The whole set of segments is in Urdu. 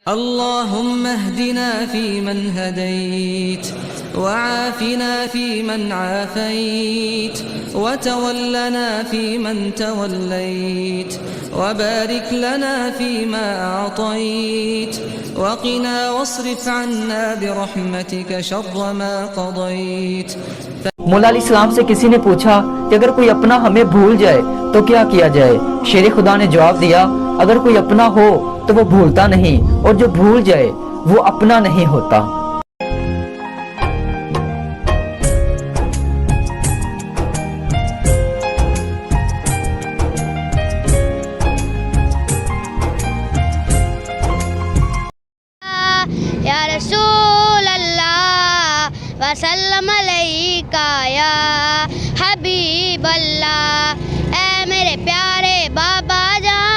اللهم اهدنا فيمن هديت وعافنا فيمن عافيت وتولنا فيمن توليت وبارك لنا فيما أعطيت وقنا واصرف عنا برحمتك شر ما قضيت. مولا علیہ السلام سے کسی نے پوچھا کہ اگر کوئی اپنا ہمیں بھول جائے تو کیا کیا جائے؟ شیر خدا نے جواب دیا، اگر کوئی اپنا ہو تو وہ بھولتا نہیں، اور جو بھول جائے وہ اپنا نہیں ہوتا. یا رسول اللہ وسلم علیکہ یا حبیب اللہ. اے میرے پیارے بابا جان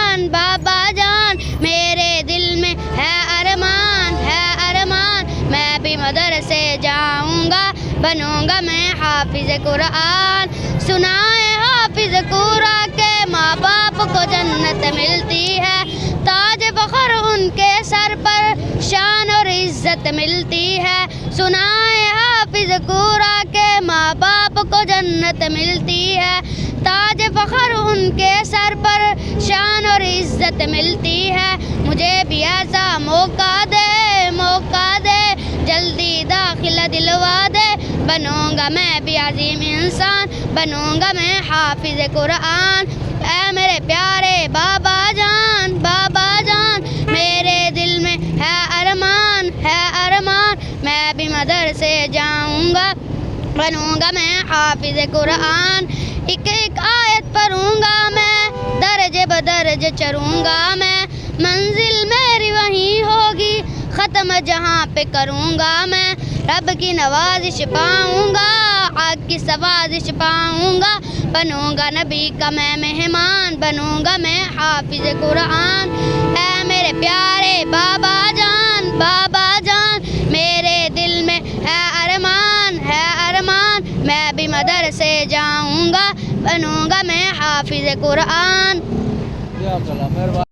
میرے دل میں ہے ارمان میں بھی مدرسے جاؤں گا، بنوں گا میں حافظ قرآن. سنائے حافظ قرآن کے ماں باپ کو جنت ملتی ہے، تاج فخر ان کے سر پر شان اور عزت ملتی ہے. سنائے حافظ قرآن کے ماں باپ کو جنت ملتی ہے، تاج فخر ان کے سر پر شان اور عزت ملتی ہے. مجھے بھی ایسا موقع دے جلدی داخلہ دلوا دے، بنوں گا میں بھی عظیم انسان، بنوں گا میں حافظ قرآن. اے میرے پیارے بابا جان میرے دل میں ہے ارمان میں بھی مدرسے جاؤں گا، بنوں گا میں حافظ قرآن. ایک ایک آیت پڑھوں گا میں، درجے بدرج چڑھوں گا میں، منزل میری وہیں ہوگی، ختم جہاں پہ کروں گا میں. رب کی نوازش پاؤں گا، آگ کی سوازش پاؤں گا، بنوں گا نبی کا میں مہمان، بنوں گا میں حافظ قرآن. اے میرے پیارے بابا جان میرے دل میں ہے ارمان میں بھی مدرسے جاؤں گا، بنوں گا میں حافظ قرآن.